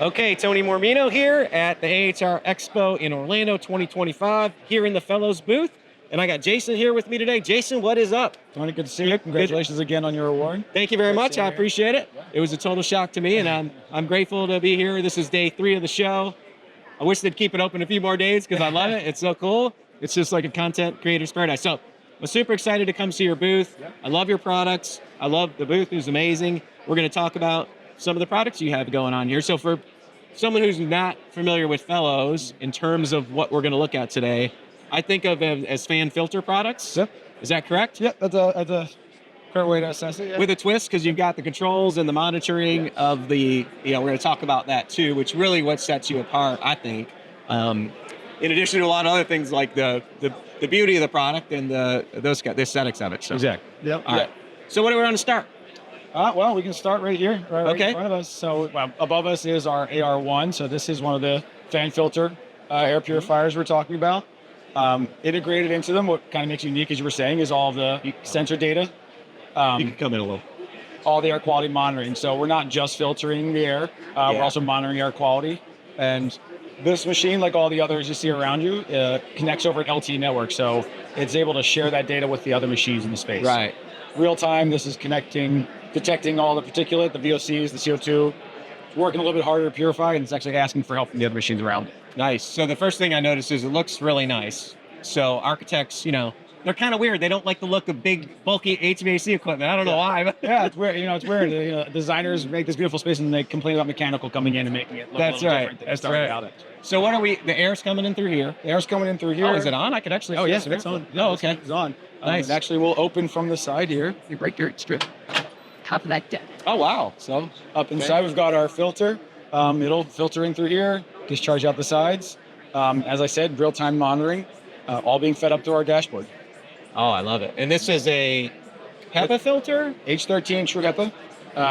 Okay, Tony Mormino here at the AHR Expo in Orlando 2025, here in the Fellows booth. And I got Jason here with me today. Jason, what is up? Tony, good to see you. Congratulations again on your award. Thank you very much. I appreciate it. It was a total shock to me, and I'm grateful to be here. This is day 3 of the show. I wish they'd keep it open a few more days because I love it. It's so cool. It's just like a content creator's paradise. So I'm super excited to come see your booth. I love your products. I love the booth. It's amazing. We're going to talk about some of the products you have going on here. So for someone who's not familiar with Fellows, in terms of what we're going to look at today, I think of them as fan filter products. Yep. Is that correct? Yep, that's a correct way to assess it. Yeah. With a twist, because you've got the controls and the monitoring of the, we're going to talk about that too, which really what sets you apart, I think. In addition to a lot of other things like the beauty of the product and the aesthetics of it. So. Exactly. Yep. All right. So what do we want to start? Well, we can start right here, right Okay. in front of us. So above us is our AR1. So this is one of the fan filter air purifiers we're talking about. Integrated into them, what kind of makes it unique, as you were saying, is all the sensor data. You can come in a little. All the air quality monitoring. So we're not just filtering the air, we're also monitoring air quality. And this machine, like all the others you see around you, connects over an LTE network. So it's able to share that data with the other machines in the space. Right. Real time, this is detecting all the particulate, the VOCs, the CO2. It's working a little bit harder to purify, and it's actually asking for help from the other machines around it. Nice. So the first thing I noticed is it looks really nice. So architects, they're kind of weird. They don't like the look of big, bulky HVAC equipment. I don't know why. But Yeah, it's weird. It's weird. Designers make this beautiful space, and they complain about mechanical coming in and making it look a little different than it started out. So what are we? The air's coming in through here. The air's coming in through here. Oh, is it on? I could actually. Oh, see yes, it. it's on. Oh, okay. It's on. Nice. It actually will open from the side here. You break your strip. Top of that deck. Oh, wow. So up inside, we've got our filter. It'll filter in through here, discharge out the sides. As I said, real-time monitoring, all being fed up to our dashboard. Oh, I love it. And this is a HEPA filter? H13 true HEPA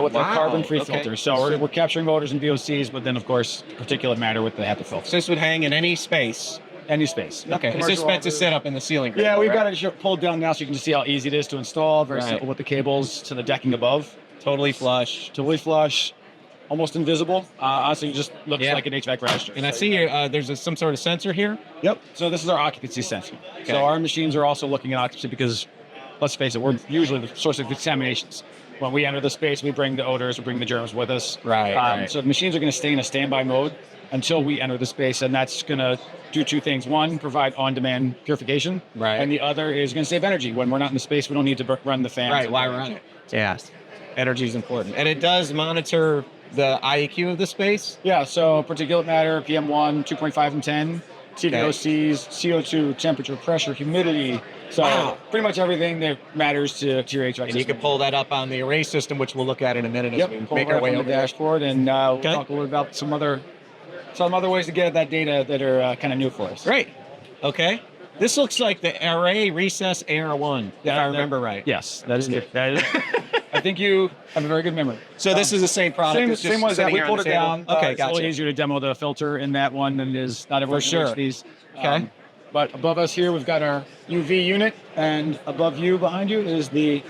with a carbon-free filter. So we're capturing odors and VOCs, but then, of course, particulate matter with the HEPA filter. So this would hang in any space? Any space. Okay. Is this meant to sit up in the ceiling? Yeah, we've got it pulled down now so you can just see how easy it is to install. Very simple with the cables to the decking above. Totally flush. Totally flush. Almost invisible. Honestly, it just looks like an HVAC register. And I see there's some sort of sensor here. Yep. So this is our occupancy sensor. Okay. So our machines are also looking at occupancy because, let's face it, we're usually the source of contaminations. When we enter the space, we bring the odors, we bring the germs with us. Right. So the machines are going to stay in a standby mode until we enter the space, and that's going to do 2 things. One, provide on-demand purification. Right. And the other is going to save energy. When we're not in the space, we don't need to run the fans. Right. Why run it? Yes. Energy is important. And it does monitor the IAQ of the space? Yeah, so particulate matter, PM1, 2.5 and 10, TVOCs, CO2, temperature, pressure, humidity. So pretty much everything that matters to your HVAC system. And you can pull that up on the array system, which we'll look at in a minute as we make our way over the dashboard, and we'll talk a little bit about some other ways to get at that data that are kind of new for us. Great. Okay. This looks like the array recess AR1, if I remember right. Yes, that is good. I think you have a very good memory. So this is the same product. Same one as that. We pulled it down. Okay, it's a little easier to demo the filter in that one than it is not everyone For sure. can reach these. Okay. But above us here, we've got our UV unit, and above you, behind you, is the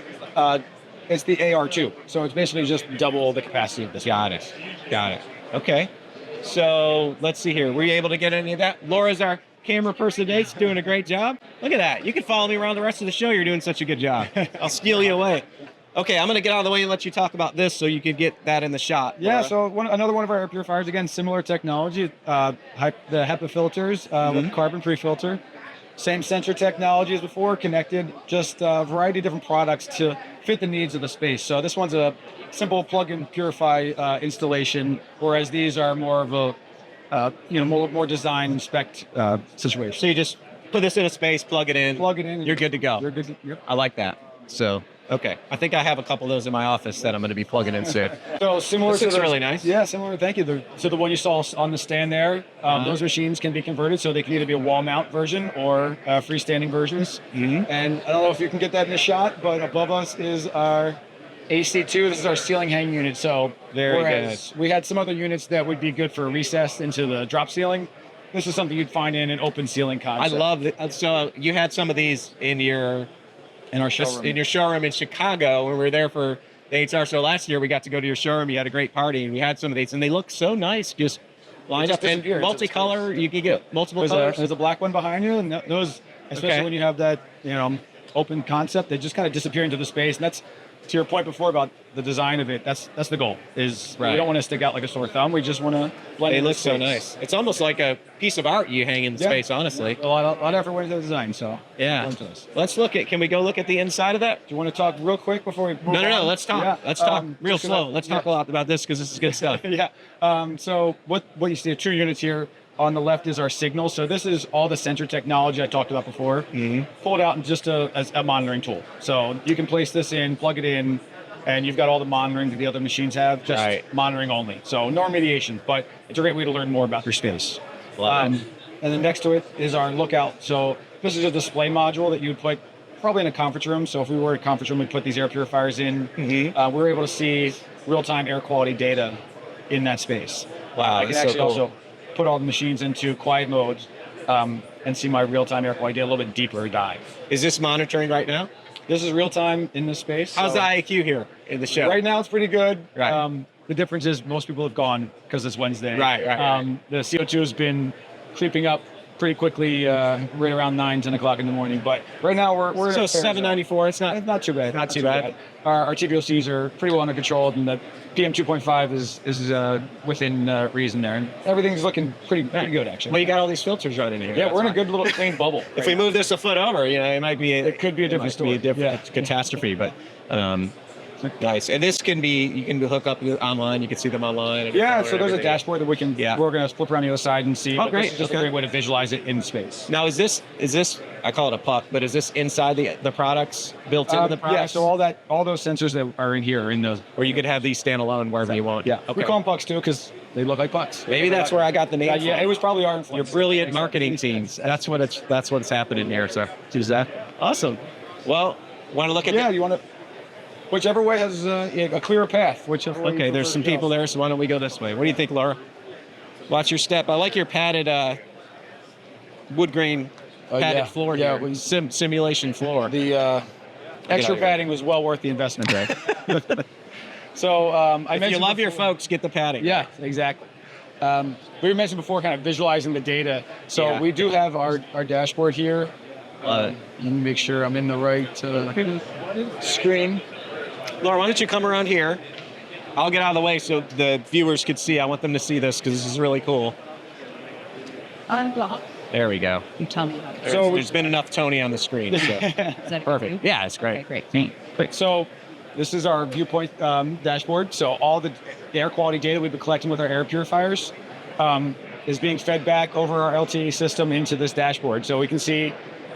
it's the AR2. So it's basically just double the capacity of this. Got it. Okay. So let's see here. Were you able to get any of that? Laura's our camera person today. She's doing a great job. Look at that. You can follow me around the rest of the show. You're doing such a good job. I'll steal you away. Okay, I'm going to get out of the way and let you talk about this so you can get that in the shot. Yeah, so another one of our air purifiers, again, similar technology, the HEPA filters with carbon-free filter. Same sensor technology as before, connected, just a variety of different products to fit the needs of the space. So this one's a simple plug-and purify installation, whereas these are more of a more design and spec situation. So you just put this in a space, plug it in, you're good to go. You're good. Yep. I like that. So, okay. I think I have a couple of those in my office that I'm going to be plugging in soon. So similar this looks really nice. Yeah, similar. Thank you. So the one you saw on the stand there, those machines can be converted, so they can either be a wall mount version or freestanding versions. And I don't know if you can get that in the shot, but above us is our AC2. This is our ceiling hang unit. So whereas we had some other units that would be good for recess into the drop ceiling, this is something you'd find in an open ceiling concept. I love it. So you had some of these in your showroom in Chicago when we were there for the AHR. So last year we got to go to your showroom. You had a great party, and we had some of these, and they look so nice, just lined up and multicolor. You can get multiple colors. There's a black one behind you, and those, especially when you have that, open concept, they just kind of disappear into the space. And that's, to your point before about the design of it, that's the goal. Is we don't want to stick out like a sore thumb. We just want to blend. They look so nice. It's almost like a piece of art you hang in the space, honestly. A lot of effort went into the design, so yeah. Let's look at. Can we go look at the inside of that? Do you want to talk real quick before we move on? No. Let's talk. Yeah. Let's talk real slow. Let's talk a lot about this because this is good stuff. Yeah. So what you see, 2 units here. On the left is our signal. So this is all the sensor technology I talked about before. Pulled out in just as a monitoring tool. So you can place this in, plug it in, and you've got all the monitoring that the other machines have, just monitoring only. So no remediation, but it's a great way to learn more about your space. And then next to it is our lookout. So this is a display module that you would put probably in a conference room. So if we were in a conference room, we'd put these air purifiers in. We're able to see real-time air quality data in that space. Wow, I can actually also put all the machines into quiet mode and see my real-time air quality data, a little bit deeper dive. Is this monitoring right now? This is real-time in this space. How's the IAQ here in the show? Right now it's pretty good. Right. The difference is most people have gone because it's Wednesday. Right. The CO2 has been creeping up pretty quickly, right around 10 o'clock in the morning. But right now we're so 794. It's not too bad. Not too bad. Our TVOCs are pretty well under control, and the PM 2.5 is within reason there, and everything's looking pretty good actually. Well, you got all these filters running here. Yeah, we're in a good little clean bubble. If we move this a foot over, it might be. It could be a different story. Catastrophe, but. Nice, and this you can hook up online. You can see them online. Yeah, so there's a dashboard that we can. Yeah. We're going to flip around the other side and see. Oh, great! This is just a great way to visualize it in space. Now, is this? I call it a puck, but is this inside the products built into the products? Yeah. So all those sensors that are in here are in those. Or you could have these standalone wherever you want. Yeah. Okay. We call them pucks too because they look like pucks. Maybe that's where I got the name. Yeah, it was probably our influence. Your brilliant marketing teams. That's what's happening here. So choose that. Awesome. Well, want to look at? Yeah. You want to. Whichever way has a clearer path. Okay, there's some people there, so why don't we go this way? What do you think, Laura? Watch your step. I like your padded wood grain padded floor here. Yeah, simulation floor. The extra padding was well worth the investment, right? So if you love your folks, get the padding. Yeah, exactly. We mentioned before kind of visualizing the data. So we do have our dashboard here. Let me make sure I'm in the right screen. Laura, why don't you come around here? I'll get out of the way so the viewers could see. I want them to see this because this is really cool. There we go. You tell me. There's been enough Tony on the screen. So. Is that perfect. Yeah, it's great. Okay, great. Quick. So this is our viewpoint dashboard. So all the air quality data we've been collecting with our air purifiers is being fed back over our LTE system into this dashboard. So we can see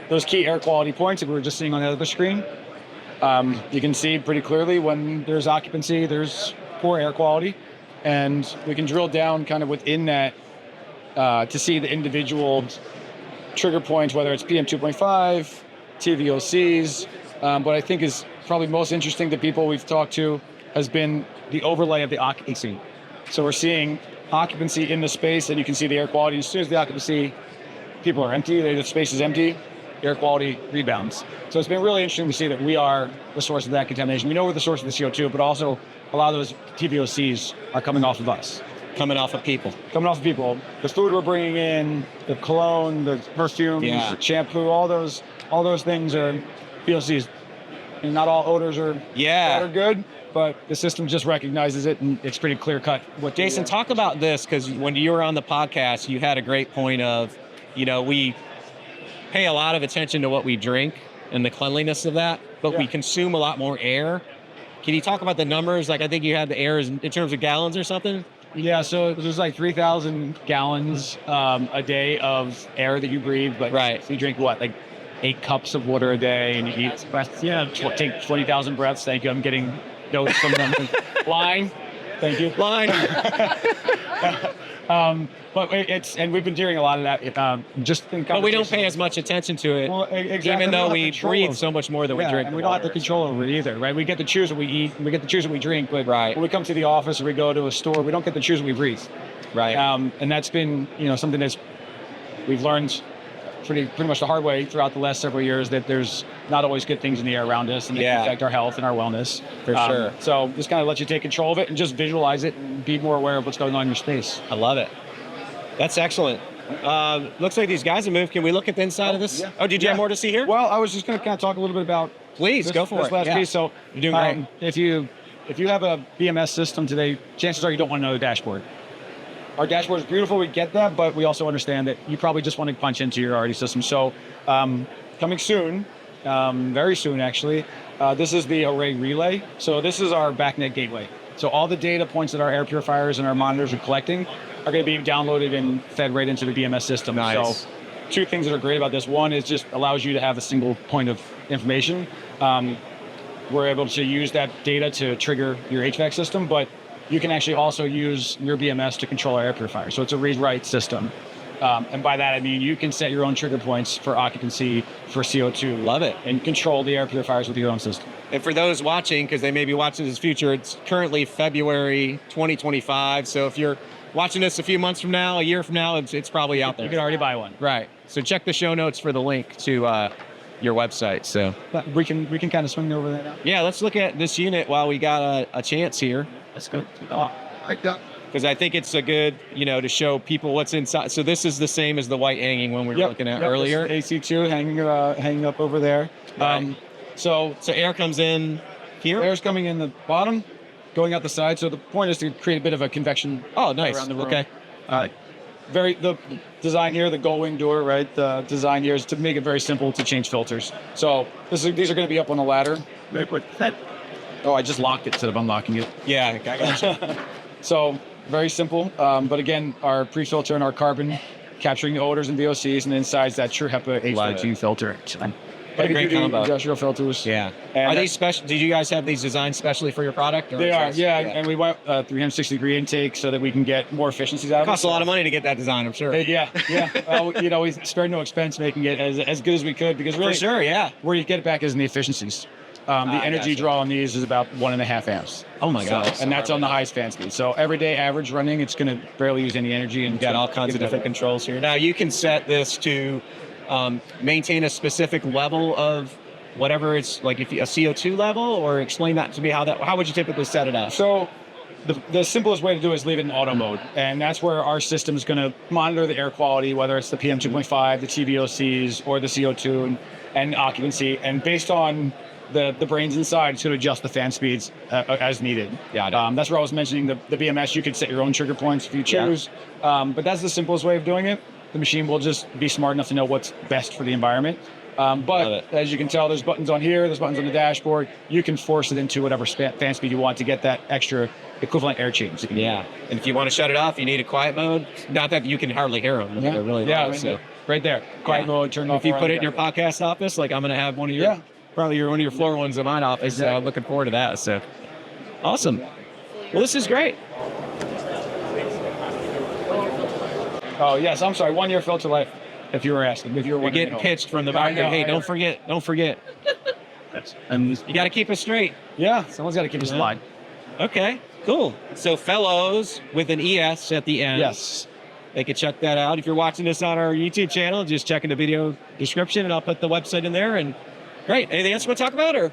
those key air quality points that we were just seeing on the other screen. You can see pretty clearly when there's occupancy, there's poor air quality, and we can drill down kind of within that to see the individual trigger points, whether it's PM 2.5, TVOCs. What I think is probably most interesting to people we've talked to has been the overlay of the occupancy. So we're seeing occupancy in the space, and you can see the air quality. As soon as the occupancy, people are empty, the space is empty, air quality rebounds. So it's been really interesting to see that we are the source of that contamination. We know we're the source of the CO2, but also a lot of those TVOCs are coming off of us. Coming off of people. The food we're bringing in, the cologne, the perfumes, the shampoo, all those things are VOCs. And not all odors are good, but the system just recognizes it, and it's pretty clear cut. Jason, talk about this, because when you were on the podcast, you had a great point of, we pay a lot of attention to what we drink and the cleanliness of that, but we consume a lot more air. Can you talk about the numbers? Like, I think you had the air in terms of gallons or something? Yeah, so there's like 3,000 gallons a day of air that you breathe, but so you drink what, like 8 cups of water a day, and you eat, take 20,000 breaths. Thank you. I'm getting notes from them. Line. Thank you. Line. But and we've been doing a lot of that. But we don't pay as much attention to it, exactly. Even though we breathe so much more than we drink. And we don't have the control over it either, right? We get to choose what we eat, and we get to choose what we drink, but when we come to the office or we go to a store, we don't get to choose what we breathe. Right. And that's been, something we've learned pretty much the hard way throughout the last several years, that there's not always good things in the air around us, and they can affect our health and our wellness. For sure. So this kind of lets you take control of it and just visualize it and be more aware of what's going on in your space. I love it. That's excellent. Looks like these guys have moved. Can we look at the inside of this? Yeah. Oh, did you have more to see here? Well, I was just going to kind of talk a little bit about Please, go for this it. last Yeah. piece. So You're doing great. if you have a BMS system today, chances are you don't want to know the dashboard. Our dashboard is beautiful, we get that, but we also understand that you probably just want to punch into your already system. So coming soon, very soon actually, this is the array relay. So this is our backnet gateway. So all the data points that our air purifiers and our monitors are collecting are going to be downloaded and fed right into the BMS system. Nice. So two things that are great about this. One is just allows you to have a single point of information. We're able to use that data to trigger your HVAC system, but you can actually also use your BMS to control our air purifier. So it's a read-write system. And by that, I mean, you can set your own trigger points for occupancy, for CO2. Love it. And control the air purifiers with your own system. And for those watching, because they may be watching this future, it's currently February 2025. So if you're watching this a few months from now, a year from now, it's probably out there. You can already buy one. Right. So check the show notes for the link to your website. So But we can kind of swing over there now. yeah, let's look at this unit while we got a chance here. Let's go. Because I think it's a good, to show people what's inside. So this is the same as the white hanging one we were looking at earlier. AC2 hanging up over there. Right. So air comes in here. Air's coming in the bottom, going out the side. So the point is to create a bit of a convection. Oh, nice. Around the room. Okay. The design here, the gull-wing door, right? The design here is to make it very simple to change filters. So these are going to be up on the ladder. Oh, I just locked it instead of unlocking it. Yeah, I got you. So very simple. But again, our pre-filter and our carbon capturing the odors and VOCs, and inside that true HEPA HVAC filter. What a great combo. Industrial filters. Yeah. And Are these special? Did you guys have these designed specially for your product? Or They are, is yeah. And we went 360-degree intake so that we can get more efficiencies out of it. Costs a lot of money to get that design, I'm sure. Yeah. Well, we spared no expense making it as good as we could, because really, For sure, yeah. where you get it back is in the efficiencies. The energy gotcha. draw on these is about 1.5 amps. Oh my gosh. And that's on the highest fan speed. So everyday average running, it's going to barely use any energy. And You've got all kinds of different controls here. Now you can set this to maintain a specific level of whatever it's like, if a CO2 level, or explain that to me. How would you typically set it up? So the simplest way to do it is leave it in auto mode. And that's where our system is going to monitor the air quality, whether it's the PM 2.5, the TVOCs, or the CO2 and occupancy. And based on the brains inside, it's going to adjust the fan speeds as needed. Yeah. That's where I was mentioning the BMS. You could set your own trigger points if you choose. But that's the simplest way of doing it. The machine will just be smart enough to know what's best for the environment. But as you can tell, there's buttons on here, there's buttons on the dashboard. You can force it into whatever fan speed you want to get that extra equivalent air change. Yeah. And if you want to shut it off, you need a quiet mode. Not that you can hardly hear them. They're really loud, so. Right there. Quiet mode, turn off. If you put it in your podcast office, like I'm going to have one of your, probably one of your floor ones in my office. Exactly. So I'm looking forward to that. So awesome. Well, this is great. Oh, yes. I'm sorry. 1 year filter life, if you were asking. If you were You're getting pitched from the back. Hey, don't forget. And you got to keep it straight. Yeah. Someone's got to keep us aligned. Okay, cool. So Fellows with an ES at the end. Yes. They can check that out. If you're watching this on our YouTube channel, just check in the video description and I'll put the website in there. And great. Anything else you want to talk about, or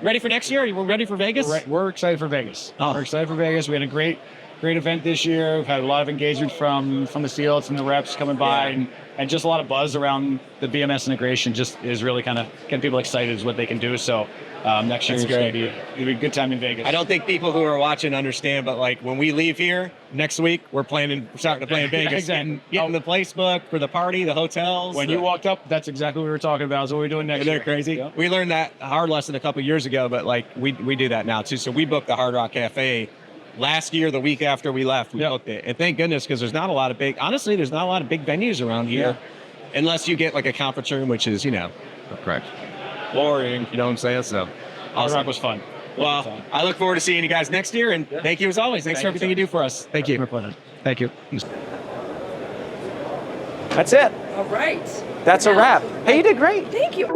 ready for next year? Are you ready for Vegas? We're excited for Vegas. Oh. We're excited for Vegas. We had a great event this year. We've had a lot of engagement from the fields and the reps coming by, and just a lot of buzz around the BMS integration. Just is really kind of getting people excited is what they can do. So next year it's going to be a good time in Vegas. I don't think people who are watching understand, but like when we leave here next week, we're starting to play in Vegas. Exactly. Getting the place booked for the party, the hotels. When you walked up, that's exactly what we were talking about. Is what we're doing next Isn't year. that crazy? Yeah. We learned that hard lesson a couple years ago, but like we do that now too. So we booked the Hard Rock Cafe last year, the week after we left, we booked it. And thank goodness, because there's not a lot of big venues around here, unless you get like a conference room, which is, correct. Boring, you know what I'm saying? So Hard Rock was fun. Well, I look forward to seeing you guys next year, and thank you as always. Thanks for everything you do for us. Thank you. My pleasure. Thank you. That's it. All right. That's a wrap. Hey, you did great. Thank you.